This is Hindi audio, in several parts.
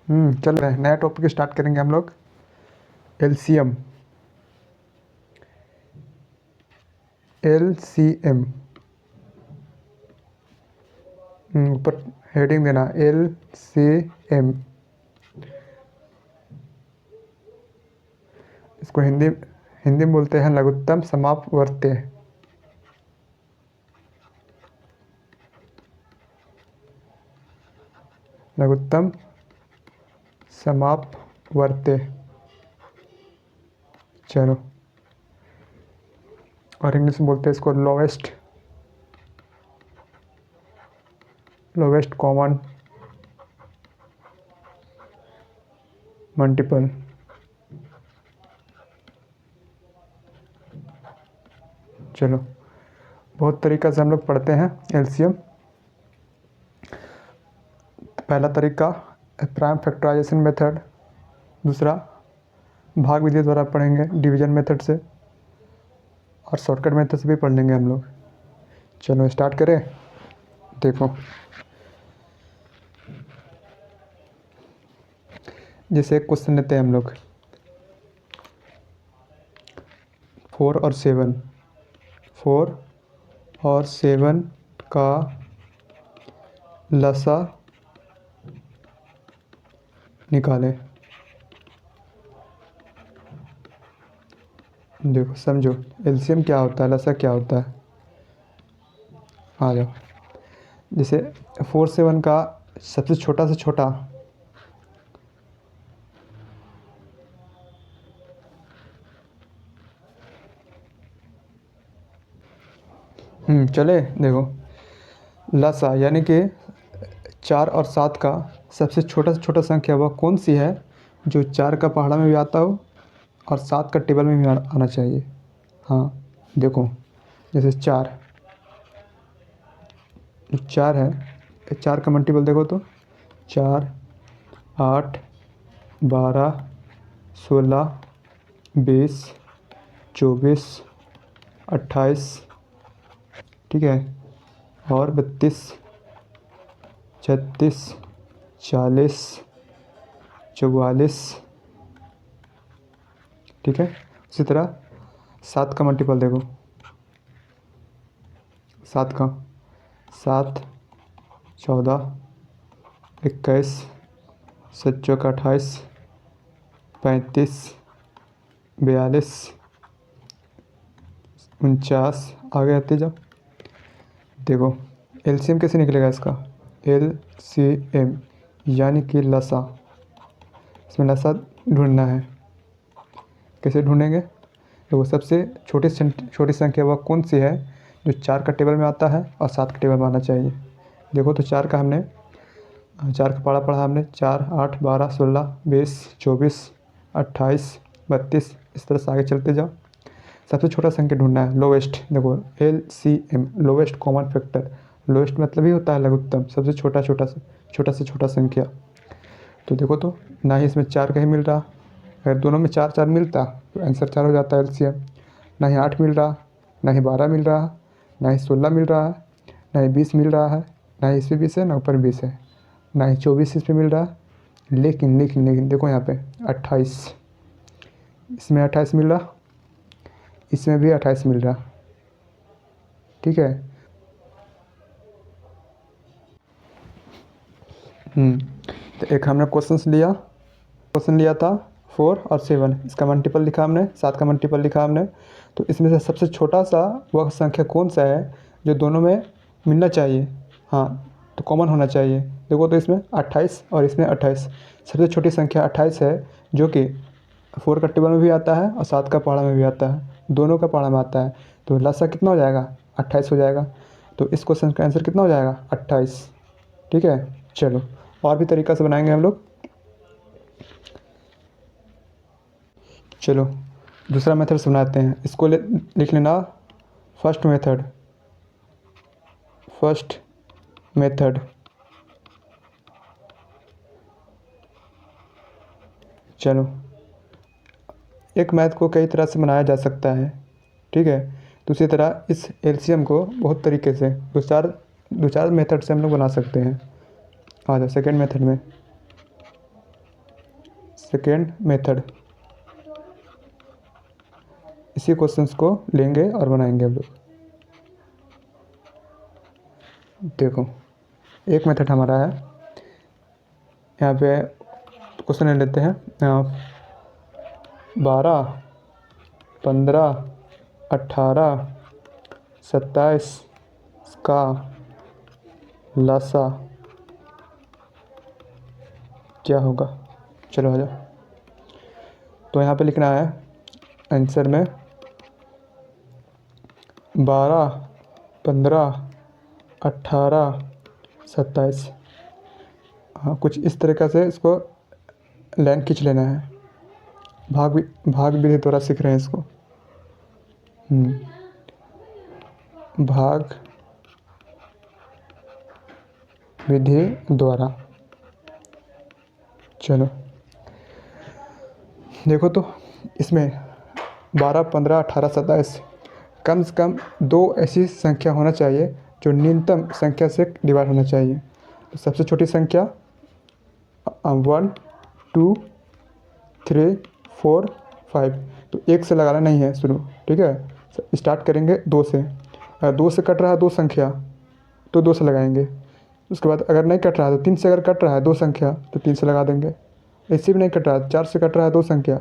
चल रहे हैं, नया टॉपिक स्टार्ट करेंगे हम लोग। एलसीएम। एलसीएम ऊपर हेडिंग देना एलसीएम। इसको हिंदी हिंदी में बोलते हैं लघुत्तम समापवर्ती। लघुत्तम समापवर्ती। चलो, और इंग्लिश में बोलते हैं इसको लोवेस्ट कॉमन मल्टीपल। चलो, बहुत तरीक़ा से हम लोग पढ़ते हैं एलसीएम। पहला तरीका प्राइम फैक्टराइजेशन मेथड, दूसरा भाग विधि द्वारा पढ़ेंगे डिवीजन मेथड से, और शॉर्टकट मेथड से भी पढ़ लेंगे हम लोग। चलो स्टार्ट करें। देखो, जैसे एक क्वेश्चन लेते हैं हम लोग 4 और 7 का लसा निकालें। देखो समझो, एलसीएम क्या होता है, लसा क्या होता है। आ जाओ, जैसे 4 7 का सबसे छोटा से छोटा चले। देखो, लसा यानी कि 4 और 7 का सबसे छोटा से छोटा संख्या वह कौन सी है जो 4 का पहाड़ा में भी आता हो और 7 का टेबल में भी आना चाहिए। हाँ देखो, जैसे 4 है, 4 का मल्टीपल देखो तो 4 8 12 16 20 24 28, ठीक है, और 32 36 40 44, ठीक है। उसी तरह 7 का मल्टीपल देखो, 7 का 7 14 21 7 चौका 28 35 42 49, आगे आते जाओ। देखो एलसीएम कैसे निकलेगा इसका, एलसीएम यानी कि लसा। इसमें लसा ढूंढना है। कैसे ढूंढेंगे, देखो सबसे छोटी संख्या वह कौन सी है जो 4 का टेबल में आता है और 7 का टेबल में आना चाहिए। देखो तो 4 का पढ़ा हमने 4 8 12 16 20 24 28 32, इस तरह से आगे चलते जाओ। सबसे छोटा संख्या ढूंढना है, लोवेस्ट। देखो LCM lowest common factor, lowest मतलब ही होता है लघुत्तम, सबसे छोटा से छोटा संख्या। तो देखो तो ना ही इसमें 4 का ही मिल रहा, अगर दोनों में 4 4 मिलता तो आंसर 4 हो जाता है एलसीएम। ना ही 8 मिल रहा, ना ही 12 मिल रहा, ना ही 16 मिल रहा है, ना ही 20 मिल रहा है, ना ही इसमें 20 है ना ऊपर 20 है, ना ही 24 इसमें मिल रहा। लेकिन देखो यहाँ पे 28, इसमें 28 मिल रहा, इसमें भी 28 मिल रहा, ठीक है। तो एक हमने क्वेश्चन लिया था 4 और 7, इसका मल्टीपल लिखा हमने, 7 का मल्टीपल लिखा हमने। तो इसमें से सबसे छोटा सा वह संख्या कौन सा है जो दोनों में मिलना चाहिए, हाँ तो कॉमन होना चाहिए। देखो तो इसमें 28 और इसमें 28, सबसे छोटी संख्या 28 है जो कि 4 का टेबल में भी आता है और 7 का पहाड़ा में भी आता है, दोनों का पहाड़ा में आता है। तो लसा कितना हो जाएगा, 28 हो जाएगा। तो इस क्वेश्चन का आंसर कितना हो जाएगा, 28, ठीक है। चलो और भी तरीक़ा से बनाएंगे हम लोग। चलो दूसरा मेथड से बनाते हैं, इसको लिख लेना फर्स्ट मेथड। चलो, एक मैथ को कई तरह से बनाया जा सकता है, ठीक है। तो उसी तरह इस एलसीएम को बहुत तरीके से दो चार मेथड से हम लोग बना सकते हैं। आ जाओ सेकेंड मेथड में। Second method. इसी क्वेश्चंस को लेंगे और बनाएंगे हम लोग। देखो एक मेथड हमारा है, यहाँ पे क्वेश्चन ले लेते हैं 12, 15, 18, 27 का लसा क्या होगा। चलो आ जाओ। तो यहाँ पे लिखना है आंसर में 12, 15, 18, 27। हाँ, कुछ इस तरीक़ा से इसको लाइन खींच लेना है। भाग विधि द्वारा सीख रहे हैं इसको। भाग विधि द्वारा। चलो देखो तो इसमें 12, 15, 18, 27 कम से कम 2 ऐसी संख्या होना चाहिए जो न्यूनतम संख्या से डिवाइड होना चाहिए। तो सबसे छोटी संख्या 1, 2, 3, 4, 5। तो 1 से लगाना नहीं है शुरू, ठीक है। स्टार्ट करेंगे 2 से। अगर 2 से कट रहा है 2 संख्या तो 2 से लगाएंगे। उसके बाद अगर नहीं कट रहा है तो 3 से अगर कट रहा है 2 संख्या तो 3 से लगा देंगे। इससे भी नहीं कट रहा है 4 से कट रहा है 2 संख्या,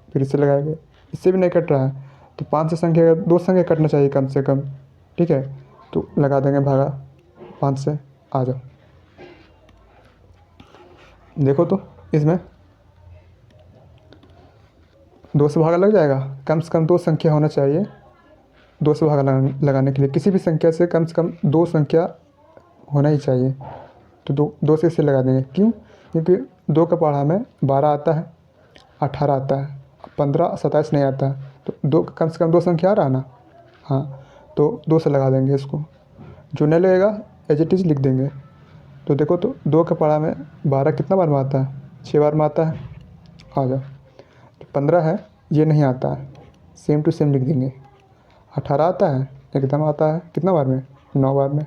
फिर इससे लगाएंगे। इससे भी नहीं कट रहा है तो 5 से संख्या अगर 2 संख्या कटना चाहिए कम से कम, ठीक है, तो लगा देंगे भागा 5 से। आ जाओ देखो तो इसमें 2 से भागा लग जाएगा। कम से कम 2 संख्या होना चाहिए 2 से भागा लगाने के लिए। किसी भी संख्या से कम 2 संख्या होना ही चाहिए। तो 2 से इसे लगा देंगे। क्यों? क्योंकि 2 का पहाड़ा में 12 आता है, 18 आता है, 15, 27 नहीं आता है। तो 2 कम से कम 2 संख्या आ रहा है ना। हाँ, तो 2 से लगा देंगे इसको। जो नहीं लगेगा एज इट इज़ लिख देंगे। तो देखो तो 2 का पहाड़ा में 12 कितना बार में आता है? 6 बार में आता है। आ जाओ। 15 है, ये नहीं आता है, सेम टू सेम लिख देंगे। 18 आता है, एकदम आता है, कितना बार में? 9 बार में।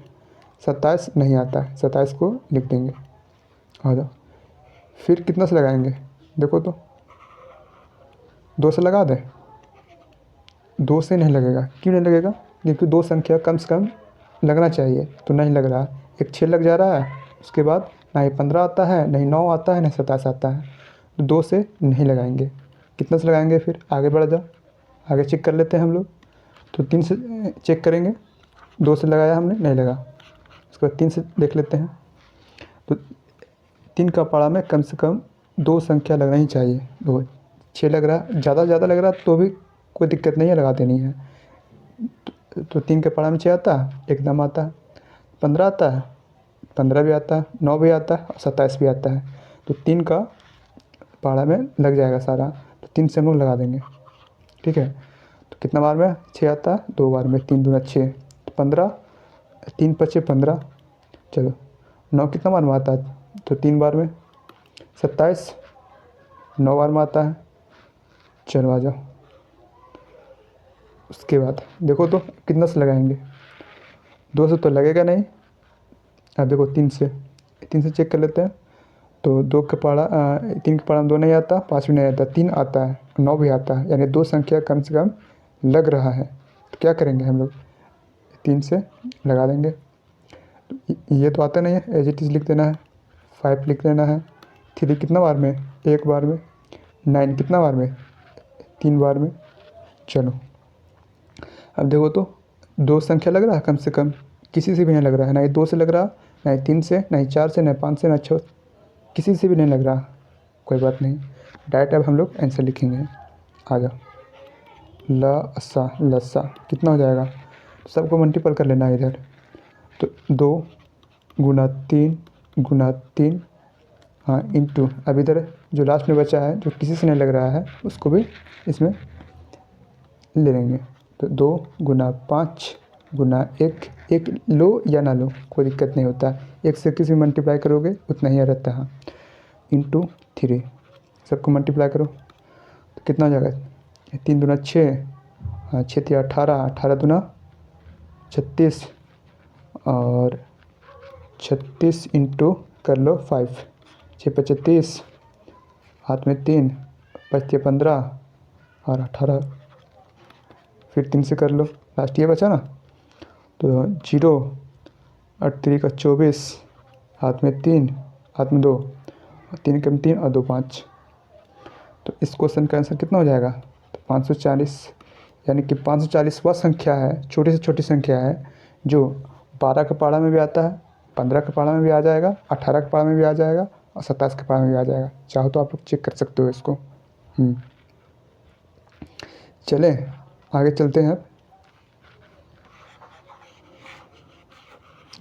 27 नहीं आता है, 27 को लिख देंगे। आ जाओ। फिर कितना से लगाएंगे? देखो तो 2 से लगा दें। 2 से नहीं लगेगा। क्यों नहीं लगेगा? क्योंकि 2 संख्या कम से कम लगना चाहिए, तो नहीं लग रहा। एक 6 लग जा रहा है, उसके बाद ना ही 15 आता है, नहीं 9 आता है, नहीं 27 आता है। तो 2 से नहीं लगाएंगे। कितना से लगाएंगे? फिर आगे बढ़ जाओ, आगे चेक कर लेते हैं हम लोग। तो 3 से चेक करेंगे। 2 से लगाया हमने, नहीं लगा। उसके बाद 3 से देख लेते हैं। तो 3 का पारा में कम से कम 2 संख्या लगना ही चाहिए। 2, 6 लग रहा, ज़्यादा लग रहा तो भी कोई दिक्कत नहीं है, लगा देनी है। तो 3 के पारा में 6 आता है, एकदम आता है। 15 आता है, 15 भी आता है, 9 भी आता है और 27 भी आता है। तो 3 का पारा में लग जाएगा सारा। तो 3 से हम लोग लगा देंगे, ठीक है। तो कितना बार में 6 आता है? 2 बार में। 3 दूना 6, तो 15, 3 पचे 15। चलो 9 कितना बार में आता है? तो 3 बार में। 27 9 बार में आता है। चलो आ जाओ। उसके बाद देखो तो कितना से लगाएंगे? 2 से तो लगेगा नहीं। अब देखो 3 से चेक कर लेते हैं। तो 2 का पारा 3 के पारा में 2 नहीं आता, 5 भी नहीं आता, 3 आता है, 9 भी आता है, यानी 2 संख्या कम से कम लग रहा है। तो क्या करेंगे हम लोग? 3 से लगा देंगे। तो ये तो आता नहीं है, एज इट इज़ लिख देना है। 5 लिख देना है। 3 कितना बार में? 1 बार में। 9 कितना बार में? 3 बार में। चलो अब देखो तो 2 संख्या लग रहा है कम से कम, किसी से भी नहीं लग रहा है। ना ही 2 से लग रहा, ना ही 3 से, ना ही 4 से, ना ही 5 से, ना 6, किसी से भी नहीं लग रहा। कोई बात नहीं, डायरेक्ट अब हम लोग आंसर लिखेंगे। आ जाओ। लसा कितना हो जाएगा? सबको मल्टीपल कर लेना है इधर। तो 2 गुना 3 गुना 3, हाँ, इंटू। अब इधर जो लास्ट में बचा है, जो किसी से नहीं लग रहा है, उसको भी इसमें ले लेंगे। तो 2 गुना 5 गुना 1, 1 लो या ना लो कोई दिक्कत नहीं होता। 1 से किसी मल्टीप्लाई करोगे उतना ही रहता है। इंटू 3, सबको मल्टीप्लाई करो तो कितना हो जाएगा? 3 दूना 6, हाँ, 6 3 18, 18 दूना 36, और 36 इंटू कर लो 5, 6 25, हाथ में 3, बचते 15 और 18, फिर 3 से कर लो, लास्ट ये बचा ना। तो 0 और 3 का 24, हाथ में 3, हाथ में 2, और 3 कम 3 और 2 5। तो इस क्वेश्चन का आंसर कितना हो जाएगा? तो 540, यानी कि 540 वह संख्या है, छोटी से छोटी संख्या है जो 12 के पारा में भी आता है, 15 के पारा में भी आ जाएगा, 18 के पारा में भी आ जाएगा और 27 के पारा में भी आ जाएगा। चाहो तो आप लोग चेक कर सकते हो इसको। चले आगे चलते हैं। अब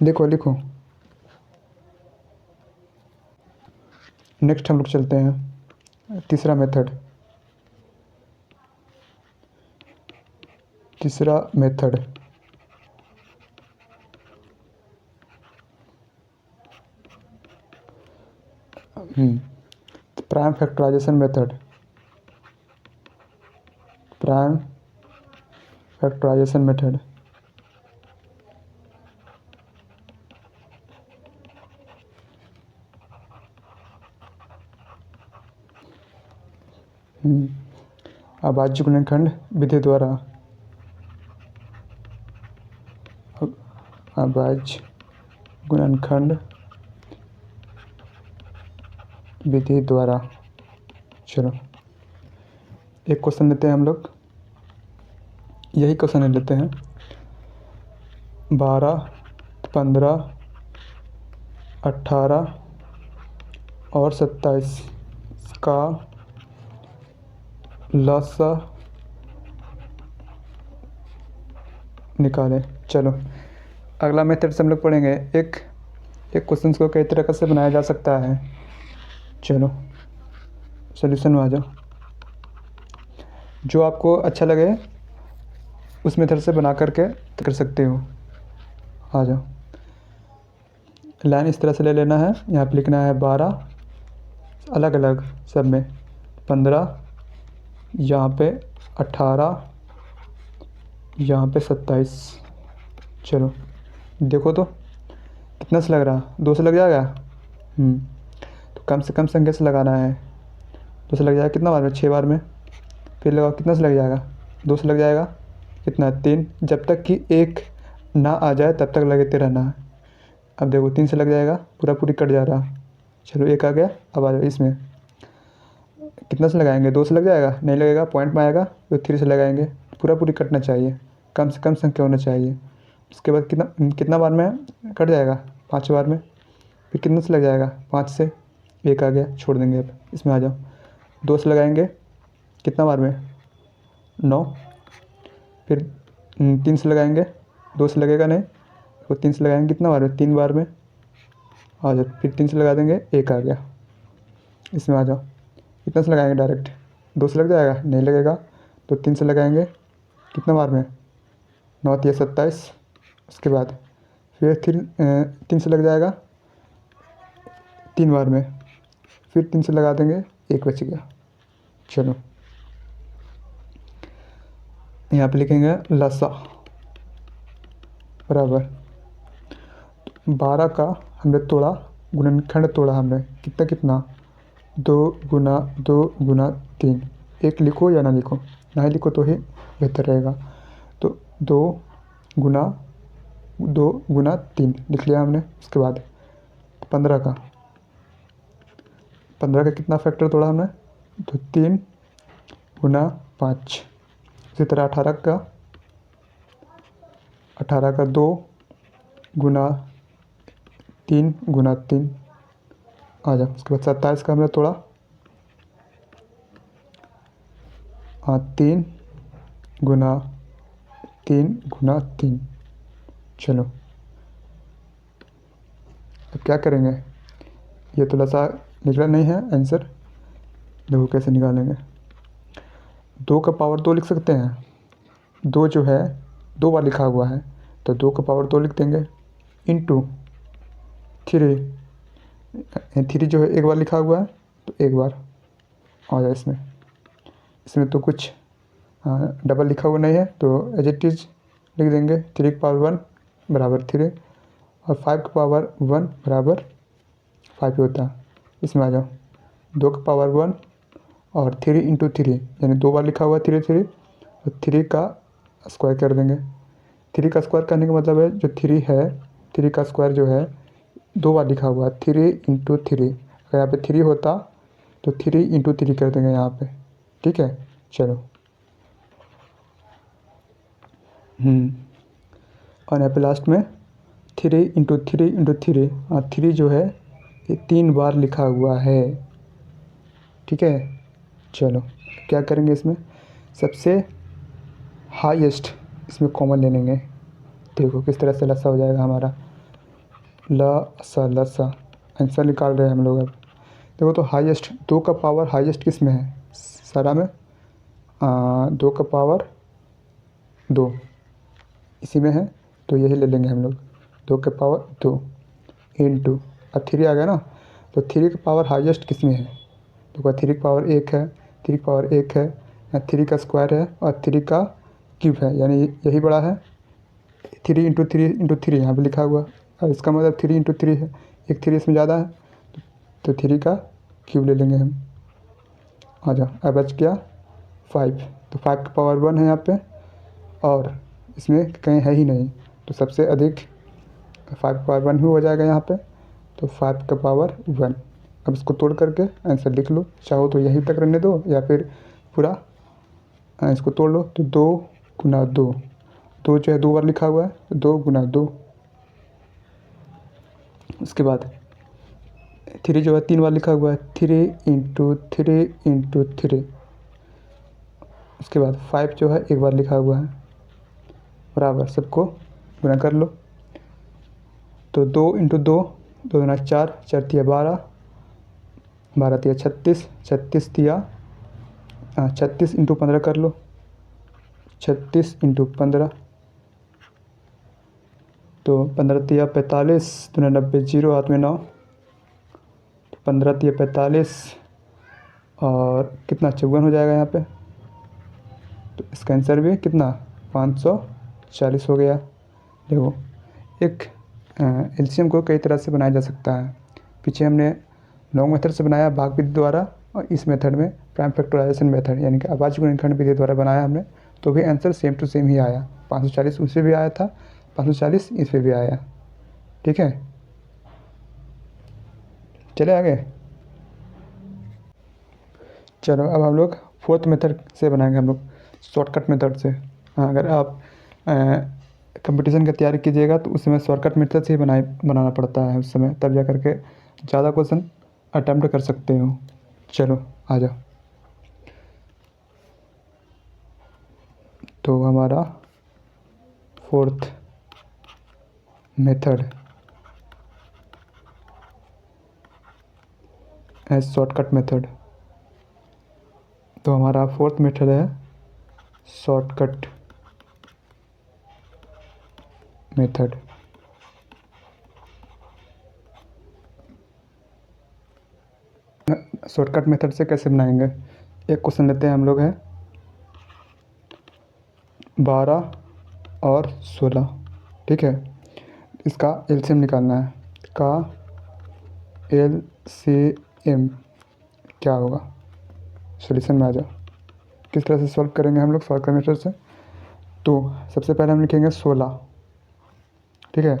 लिखो लिखो। नेक्स्ट हम लोग चलते हैं तीसरा मेथड। तीसरा method prime factorisation method. Prime factorisation method. अभाज्य गुणनखंड विधि द्वारा। अभाज्य गुणनखंड विधि द्वारा। चलो एक क्वेश्चन लेते हैं हम लोग, यही क्वेश्चन लेते हैं। 12, 15, 18 और 27 का लसा निकालें। चलो अगला मेथड से हम लोग पढ़ेंगे। एक क्वेश्चन को कई तरीके से बनाया जा सकता है। चलो सॉल्यूशन में आ जाओ, जो आपको अच्छा लगे उस मेथड से बना करके कर सकते हो। आ जाओ, लाइन इस तरह से ले लेना है, यहाँ पे लिखना है 12 अलग अलग सब में, 15 यहाँ पे, 18 यहाँ पे, 27। चलो देखो तो कितना से लग रहा, 2 से लग जाएगा। तो कम से कम संख्या से लगाना है। 2 से लग जाएगा कितना बार में? 6 बार में। फिर लगाओ कितना से लग जाएगा? 2 से लग जाएगा कितना? 3। जब तक कि 1 ना आ जाए तब तक लगाते रहना है। अब देखो 3 से लग जाएगा, पूरा पूरी कट जा रहा। चलो 1 आ गया, अब आ जाओ इसमें कितना से लगाएंगे? 2 से लग जाएगा, नहीं लगेगा, पॉइंट में आएगा तो 3 से लगाएंगे, पूरा पूरी कटना चाहिए, कम से कम संख्या होना चाहिए। उसके बाद कितना बार में कट जाएगा? 5 बार में। फिर कितने से लग जाएगा? 5 से 1 आ गया, छोड़ देंगे। अब इसमें आ जाओ, 2 से लगाएंगे कितना बार में? 9। फिर 3 से लगाएंगे, 2 से लगेगा नहीं, तो 3 से लगाएंगे कितना बार में? 3 बार में। आ जाओ, फिर 3 से लगा देंगे, 1 आ गया। इसमें आ जाओ, कितना से लगाएंगे? डायरेक्ट 2 से लग जाएगा, नहीं लगेगा, तो 3 से लगाएंगे कितना बार में? 9 या 27। उसके बाद फिर 3 से लग जाएगा 3 बार में, फिर 3 से लगा देंगे, 1 बच गया। चलो यहाँ पे लिखेंगे लसा बराबर 12 का हमने तोड़ा, गुणनखंड तोड़ा हमने, कितना 2 गुना 2 गुना 3। 1 लिखो या ना लिखो, ना ही लिखो तो ही बेहतर रहेगा। तो 2 गुना 3 लिख लिया हमने। उसके बाद 15 का कितना फैक्टर तोड़ा हमने? तो 3 गुना 5। इसी तरह 18 का 2 गुना 3 गुना 3 आ जाओ। उसके बाद 27 का हमने तोड़ा, 3 गुना 3 गुना 3। चलो अब क्या करेंगे? ये तो लसा निकला नहीं है आंसर, देखो कैसे निकालेंगे। 2 का पावर 2 लिख सकते हैं। 2 जो है 2 बार लिखा हुआ है, तो 2 का पावर 2 लिख देंगे, इंटू 3 जो है 1 बार लिखा हुआ है, तो 1 बार आ जाए। इसमें तो कुछ डबल लिखा हुआ नहीं है, तो एज इट इज़ लिख देंगे। 3 की पावर 1 बराबर 3 और 5 की पावर 1 बराबर 5 होता है। इसमें आ जाओ, 2 की पावर 1 और 3 × 3 यानी 2 बार लिखा हुआ है 3 3, तो 3 का स्क्वायर कर देंगे। 3 का स्क्वायर करने का मतलब है जो 3 है, 3 का स्क्वायर जो है 2 बार लिखा हुआ है 3 × 3। अगर यहाँ पे 3 होता तो 3 × 3 कर देंगे यहाँ पे, ठीक है। चलो और यहाँ पे लास्ट में 3 × 3 × 3, हाँ 3 जो है ये 3 बार लिखा हुआ है, ठीक है। चलो क्या करेंगे, इसमें सबसे हाईएस्ट इसमें कॉमन ले लेंगे। देखो किस तरह से लसा हो जाएगा हमारा, लसा आंसर निकाल रहे हैं हम लोग अब। देखो तो हाईएस्ट 2 का पावर हाईएस्ट किस में है सारा में, 2 का पावर 2 इसी में है, तो यही ले लेंगे हम लोग। 2 के पावर 2 इंटू, अब 3 आ गया ना, तो 3 का पावर हाईएस्ट किस में है, देखो 3 का पावर 1 है, 3 का पावर 1 है, 3 का स्क्वायर है और 3 का क्यूब है, यानी यही बड़ा है। 3 × 3 × 3 यहाँ पर लिखा हुआ, और इसका मतलब 3 × 3 है, एक 3 इसमें ज़्यादा है, तो 3 का क्यूब ले लेंगे हम। आ जाओ, अब बच गया 5, तो 5 का पावर 1 है यहाँ पे, और इसमें कहीं है ही नहीं, तो सबसे अधिक 5 का पावर 1 ही हो जाएगा यहाँ पे, तो 5 का पावर 1। अब इसको तोड़ करके आंसर लिख लो, चाहो तो यहीं तक रहने दो या फिर पूरा इसको तोड़ लो, तो 2 × 2, 2 जो है 2 बार लिखा हुआ है, तो 2 × 2। उसके बाद 3 जो है 3 बार लिखा हुआ है, 3 × 3 × 3। उसके बाद 5 जो है 1 बार लिखा हुआ है, बराबर सबको गुना कर लो, तो 2 × 2, 2 × 4, 4 × 12, 12 × 36, 36 × 36 × 15 कर लो, 36 × 15, तो 15 × 45, 2 90, 0 हाथ में 9, तो 15 × 45 और कितना 54 हो जाएगा यहाँ पे, तो इसका आंसर भी कितना 540 हो गया। देखो एक एलसीएम को कई तरह से बनाया जा सकता है, पीछे हमने लॉन्ग मेथड से बनाया भाग विधि द्वारा, और इस मेथड में प्राइम फैक्टराइजेशन मेथड यानी कि अभाज्य गुणनखंड विधि द्वारा बनाया हमने, तो भी आंसर सेम टू सेम ही आया। 540 उससे भी आया था, 540 इस पर भी आया, ठीक है। चले आगे, चलो अब हम लोग 4th मेथड से बनाएंगे हम लोग, शॉर्टकट मेथड से। हाँ, अगर आप कंपटीशन की तैयारी कीजिएगा तो उस समय शॉर्टकट मेथड से ही बनाना पड़ता है उस समय, तब जा करके ज़्यादा क्वेश्चन अटैम्प्ट कर सकते हो। चलो आ जाओ, तो हमारा 4th मेथड है शॉर्टकट मेथड, तो हमारा 4th मेथड है शॉर्टकट मेथड। शॉर्टकट मेथड से कैसे बनाएंगे, एक क्वेश्चन लेते हैं हम लोग है 12 और 16, ठीक है। इसका एलसीएम निकालना है, का एलसीएम क्या होगा, सॉल्यूशन में आ जाओ। किस तरह से सॉल्व करेंगे हम लोग शॉर्टकट मेथड से, तो सबसे पहले हम लिखेंगे 16, ठीक है।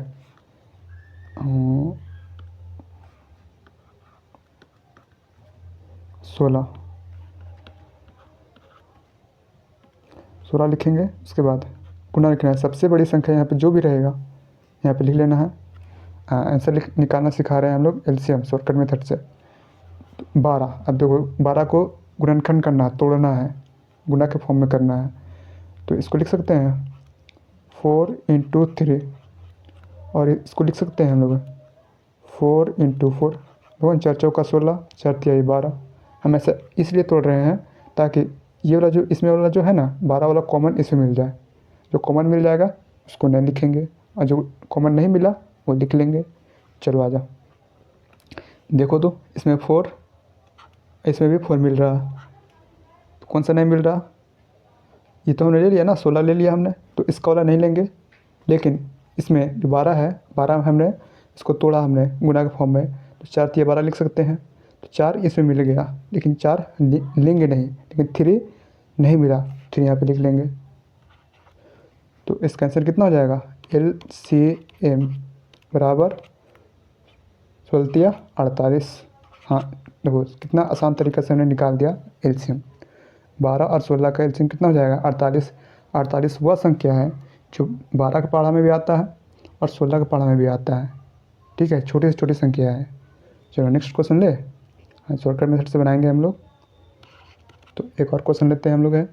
16 लिखेंगे, उसके बाद गुना लिखना है, सबसे बड़ी संख्या यहाँ पे जो भी रहेगा यहाँ पे लिख लेना है। आंसर निकालना सिखा रहे हैं हम लोग एलसीएम शॉर्टकट मेथड से। 12, अब देखो 12 को गुणनखंड करना है, तोड़ना है, गुना के फॉर्म में करना है, तो इसको लिख सकते हैं 4 × 3, और इसको लिख सकते हैं हम लोग 4 × 4, देखो 4 चौका 16, 4 तिहाई 12। हम ऐसा इसलिए तोड़ रहे हैं ताकि ये वाला जो इसमें वाला जो है ना 12 वाला कॉमन इसमें मिल जाए, जो कॉमन मिल जाएगा उसको नहीं लिखेंगे, और जो कॉमन नहीं मिला वो लिख लेंगे। चलो आ जाओ, देखो तो इसमें 4, इसमें भी 4 मिल रहा, तो कौन सा नहीं मिल रहा, ये तो हमने ले लिया ना, 16 ले लिया हमने, तो इसका वाला नहीं लेंगे। लेकिन इसमें जो 12 है, 12 हमने इसको तोड़ा हमने गुना के फॉर्म में, तो 4 तिया 12 लिख सकते हैं, तो 4 इसमें मिल गया, लेकिन 4 लेंगे नहीं, लेकिन 3 नहीं मिला, 3 यहाँ पे लिख लेंगे। तो इसका आंसर कितना हो जाएगा, LCM बराबर 16 48। हाँ देखो कितना आसान तरीक़े से हमने निकाल दिया LCM। 12 और 16 का LCM कितना हो जाएगा, 48। 48 वह संख्या है जो 12 के पहाड़ा में भी आता है और 16 के पहाड़ा में भी आता है। ठीक है, छोटी से छोटी संख्या है। चलो नेक्स्ट क्वेश्चन ले, शॉर्टकट मेथड से बनाएंगे हम लोग। तो एक और क्वेश्चन लेते हैं हम लोग है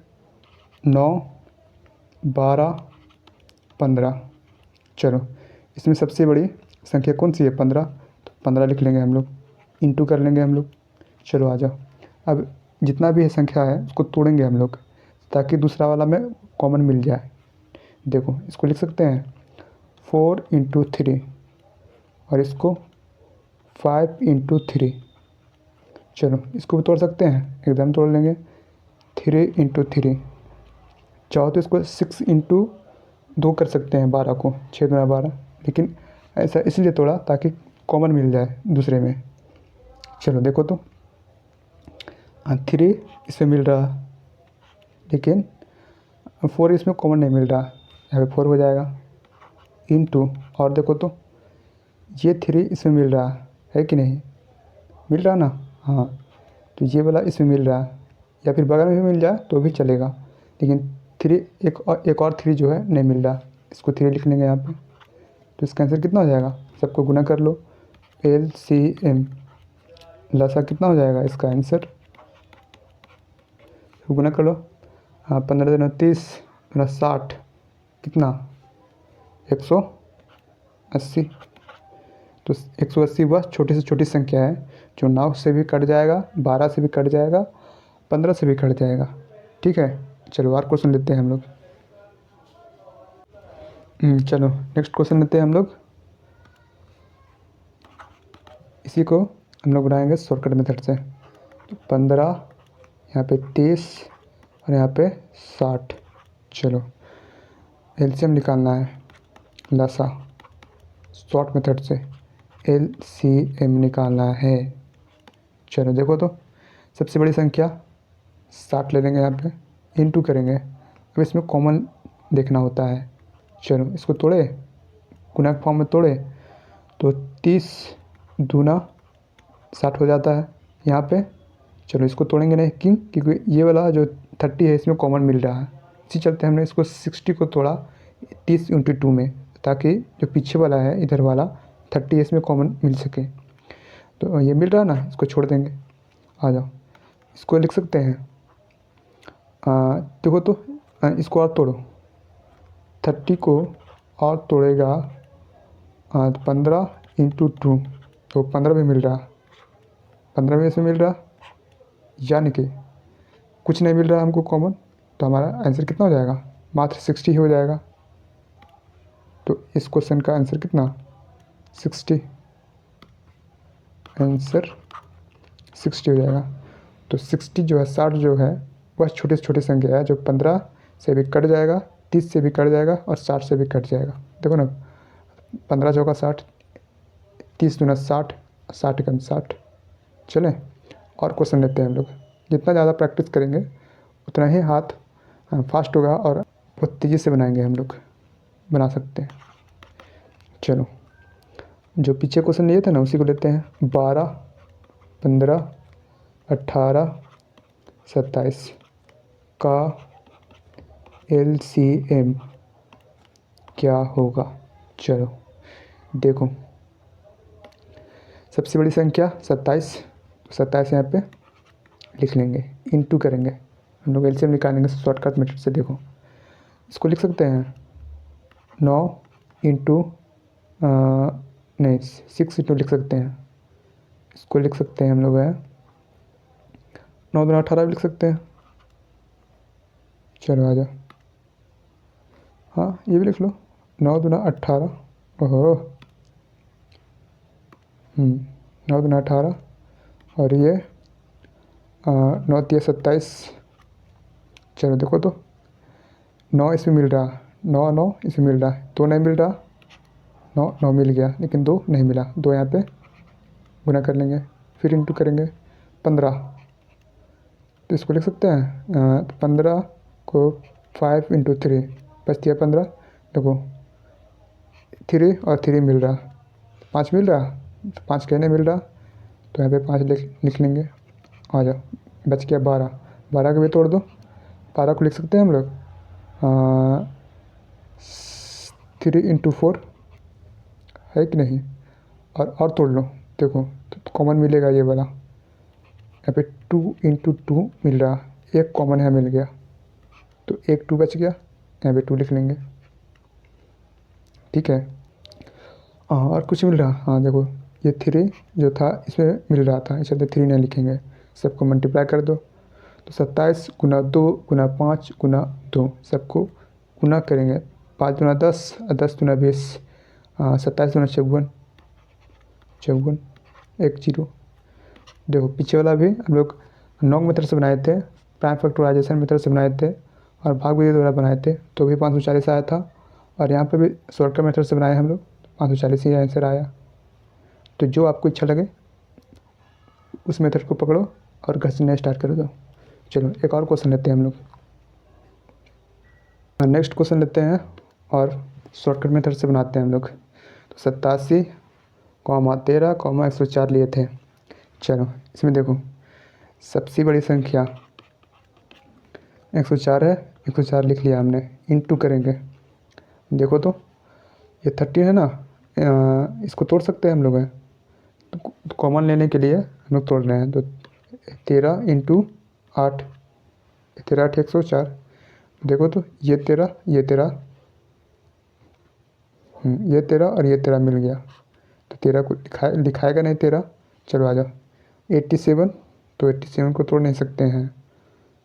9 12 15। चलो इसमें सबसे बड़ी संख्या कौन सी है, 15। तो 15 लिख लेंगे हम लोग, इंटू कर लेंगे हम लोग। चलो आ जाओ, अब जितना भी संख्या है उसको तोड़ेंगे हम लोग ताकि दूसरा वाला में कॉमन मिल जाए। देखो इसको लिख सकते हैं 4 × 3 और इसको 5 × 3। चलो इसको भी तोड़ सकते हैं, एकदम तोड़ लेंगे 3 × 3। चाहो तो इसको 6 × 2 कर सकते हैं, 12 को 6 × 12, लेकिन ऐसा इसलिए तोड़ा ताकि कॉमन मिल जाए दूसरे में। चलो देखो तो 3 इसमें मिल रहा, लेकिन 4 इसमें कॉमन नहीं मिल रहा, यहाँ पे 4 हो जाएगा इंटू, और देखो तो ये 3 इसमें मिल रहा है कि नहीं, मिल रहा ना। हाँ तो ये वाला इसमें मिल रहा है, या फिर बगल में भी मिल जाए तो भी चलेगा, लेकिन 3 एक और 3 जो है नहीं मिल रहा, इसको 3 लिख लेंगे यहाँ पे। तो इसका आंसर कितना हो जाएगा, सबको गुना कर लो, LCM लसा कितना हो जाएगा इसका आंसर, गुना कर लो। हाँ 15 × 30 × 60 कितना 180। तो 180 वह छोटी से छोटी संख्या है जो 9 से भी कट जाएगा, 12 से भी कट जाएगा, 15 से भी कट जाएगा। ठीक है, चलो और क्वेश्चन लेते हैं हम लोग। चलो नेक्स्ट क्वेश्चन लेते हैं हम लोग। इसी को हम लोग बनाएंगे शॉर्टकट मेथड से। तो 15, यहाँ पे 30 और यहाँ पे 60। चलो LCM निकालना है, लसा शॉर्ट मेथड से LCM निकालना है। चलो देखो तो सबसे बड़ी संख्या 60 ले लेंगे, यहाँ पे इंटू करेंगे। अब इसमें कॉमन देखना होता है। चलो इसको तोड़े, गुना के फॉर्म में तोड़े तो 30 दूना 60 हो जाता है यहाँ पे। चलो इसको तोड़ेंगे नहीं, क्यों, क्योंकि ये वाला जो 30 है इसमें कॉमन मिल रहा है, इसी चलते हमने इसको 60 को तोड़ा 30 × 2 में, ताकि जो पीछे वाला है इधर वाला 30 इसमें कॉमन मिल सके। तो ये मिल रहा है ना, इसको छोड़ देंगे। आ जाओ इसको लिख सकते हैं, देखो तो इसको और तोड़ो, 30 को और तोड़ेगा 15 × 2, तो 15 भी मिल रहा, 15 भी इसमें मिल रहा, यानी कि कुछ नहीं मिल रहा हमको कॉमन। तो हमारा आंसर कितना हो जाएगा, मात्र 60 हो जाएगा। तो इस क्वेश्चन का आंसर कितना 60, आंसर 60 हो जाएगा। तो 60 जो है 60 जो है वह छोटी से छोटी संख्या है जो 15 से भी कट जाएगा, 30 से भी कट जाएगा और 60 से भी कट जाएगा। देखो ना 15 चौका 60, 30 दूना 60, 60 कम 60। चलें और क्वेश्चन लेते हैं हम लोग। जितना ज़्यादा प्रैक्टिस करेंगे उतना ही हाथ फास्ट होगा और बहुत तेज़ी से बनाएंगे, हम लोग बना सकते हैं। चलो जो पीछे क्वेश्चन लिए थे ना उसी को लेते हैं। 12 15 18 27 का LCM क्या होगा। चलो देखो सबसे बड़ी संख्या 27, 27 यहाँ पे लिख लेंगे, इंटू करेंगे हम लोग, LCM निकालेंगे शॉर्टकट मेथड से। देखो इसको लिख सकते हैं 9 इंटू नहीं 6 इंटू लिख सकते हैं, इसको लिख सकते हैं हम लोग है 9 दूना 18 भी लिख सकते हैं। चलो आ जाओ, हाँ ये भी लिख लो 9 दूना 18। ओहो 9 दूना 18 और ये 9 तिया 27। चलो देखो तो 9 इसमें मिल रहा, 9 9 इसमें मिल रहा है, 2 नहीं मिल रहा, 9 9 मिल गया लेकिन 2 नहीं मिला, 2 यहाँ पे गुना कर लेंगे, फिर इंटू करेंगे 15, तो इसको लिख सकते हैं 15 को 5 इंटू 3 बच दिया 15। देखो 3 और 3 मिल रहा, 5 मिल रहा, तो 5 कहने मिल रहा, तो यहाँ पे 5 लिख लेंगे। आ जाओ, बच गया 12, 12 को भी तोड़ दो, 12 को लिख सकते हैं हम लोग 3 इंटू 4 है कि नहीं, और तोड़ लो। देखो तो कॉमन मिलेगा ये वाला, यहाँ पे 2 इंटू 2 मिल रहा, एक कॉमन है मिल गया, तो एक 2 बच गया, यहाँ पे 2 लिख लेंगे। ठीक है, और कुछ मिल रहा, हाँ देखो ये 3 जो था इसमें मिल रहा था, इस चलते 3 नहीं लिखेंगे, सबको मल्टीप्लाई कर दो। तो 27 गुना 2 गुना 5 गुना 2, सबको गुना करेंगे, 5 गुना 10 और 10 गुना 20, 27 गुना 54, 54 1 0। देखो पीछे वाला भी हम लोग नॉग मेथड से बनाए थे, प्राइम फैक्टराइजेशन मेथड से बनाए थे, और भाग विधि द्वारा बनाए थे, तो भी 540 आया था। और यहाँ पे भी शॉर्टकट मेथड से बनाए हम लोग, 540 ही आंसर आया। तो जो आपको इच्छा लगे उस मेथड को पकड़ो और घसना स्टार्ट कर दो। चलो एक और क्वेश्चन लेते हैं हम लोग, नेक्स्ट क्वेश्चन लेते हैं और शॉर्टकट मेथड से बनाते हैं हम लोग। तो 87, 13, 104 लिए थे। चलो इसमें देखो सबसे बड़ी संख्या 104 है, 104 लिख लिया हमने, इंटू करेंगे। देखो तो ये 13 है ना, इसको तोड़ सकते हैं हम लोग, तो कॉमन लेने के लिए हम लोग तोड़ रहे हैं। तो 13 इंटू 8, 13 8 104। देखो तो ये 13 ये 13, ये 13 और ये 13 मिल गया, तो 13 को लिखाएगा नहीं 13। चलो आ जाओ 87, तो 87 को तोड़ नहीं सकते हैं,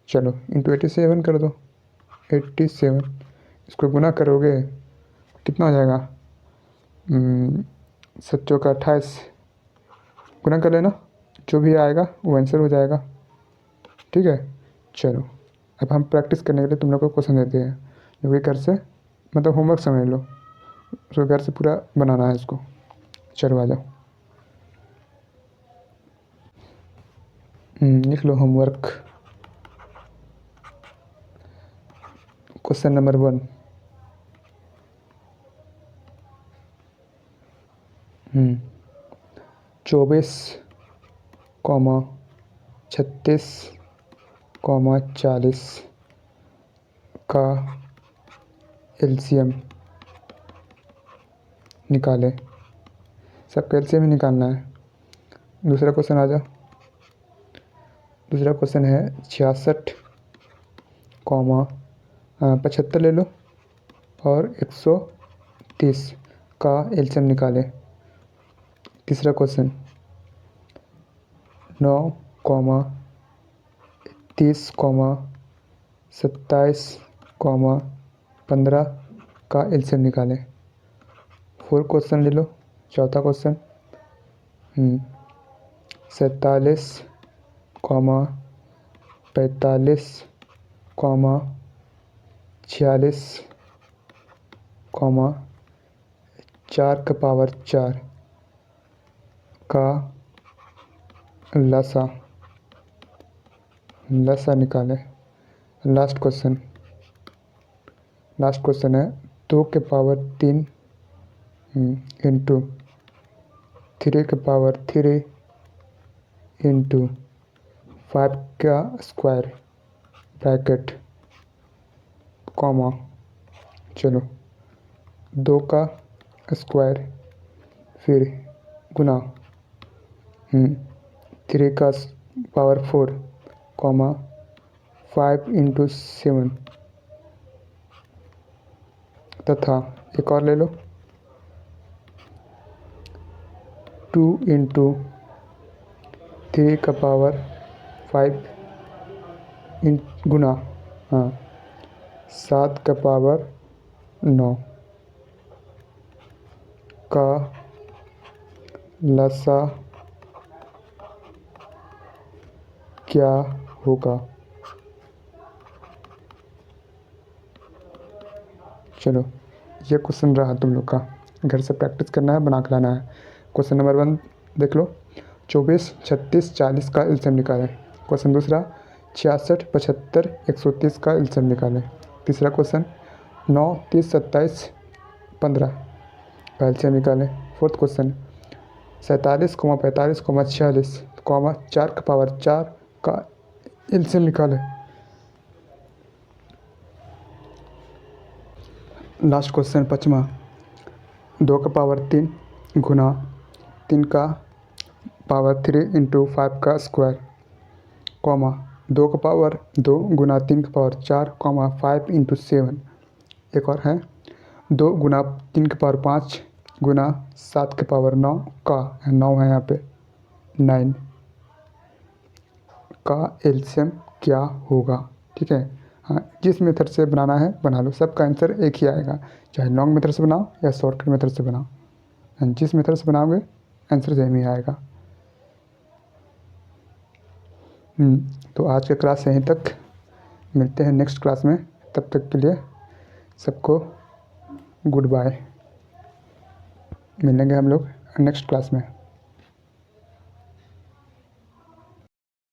चलो इंटू 87 कर दो, 87 इसको गुना करोगे कितना हो जाएगा, 7 का 28, गुना कर लेना, जो भी आएगा वो आंसर हो जाएगा। ठीक है, चलो अब हम प्रैक्टिस करने के लिए तुम लोग को क्वेश्चन देते हैं, जो कि घर से मतलब होमवर्क समझ लो, उसको घर से पूरा बनाना है इसको। चलो आ जाओ, लिख लो होमवर्क। क्वेश्चन नंबर 1, 24, 36, 40 का एलसीएम निकालें। सबका एलसीएम ही निकालना है। दूसरा क्वेश्चन आ जाओ, दूसरा क्वेश्चन है 66, 75 ले लो और 130 का एलसीएम निकालें। तीसरा क्वेश्चन 9, 30, 27, 15 का एलसीएम निकालें। 4 क्वेश्चन ले लो। चौथा क्वेश्चन 47, 45, 46, 4 का पावर 4 का लसा निकालें। लास्ट क्वेश्चन है 2 के पावर 3 इंटू 3 के पावर 3 इंटू 5 का स्क्वायर ब्रैकेट कॉमा, चलो 2 का स्क्वायर फिर गुना 3 का पावर 4 5 इंटू 7 तथा एक और ले लो 2 इंटू 3 का पावर 5 गुना 7 का पावर 9 का लसा क्या होगा। चलो ये क्वेश्चन रहा तुम लोग का, घर से प्रैक्टिस करना है, बना के लाना है। क्वेश्चन नंबर 1 देख लो, 24, 36, 40 का एलसीएम निकालें। क्वेश्चन दूसरा 66, 75, 130 का एलसीएम निकालें। तीसरा क्वेश्चन 9, 30, 27, 15 का एलसीएम निकालें। फोर्थ क्वेश्चन 47, 45, 46, 4 का पावर 4 का एलसीएम निकालें। लास्ट क्वेश्चन पाँचवा 2 का पावर 3 गुना 3 का पावर 3 इंटू 5 का स्क्वायर, 2 का पावर 2 गुना 3 का पावर 4, 5 इंटू 7। एक और है 2 गुना 3 के पावर 5 गुना 7 के पावर 9 का 9 है यहाँ पे 9 का एलसीएम क्या होगा। ठीक है, हाँ, जिस मेथड से बनाना है बना लो, सबका आंसर एक ही आएगा, चाहे लॉन्ग मेथड से बनाओ या शॉर्टकट मेथड से बनाओ। जिस मेथड से बनाओगे आंसर सेम ही आएगा। तो आज के क्लास यहीं तक, मिलते हैं नेक्स्ट क्लास में। तब तक के लिए सबको गुड बाय। मिलेंगे हम लोग नेक्स्ट क्लास में।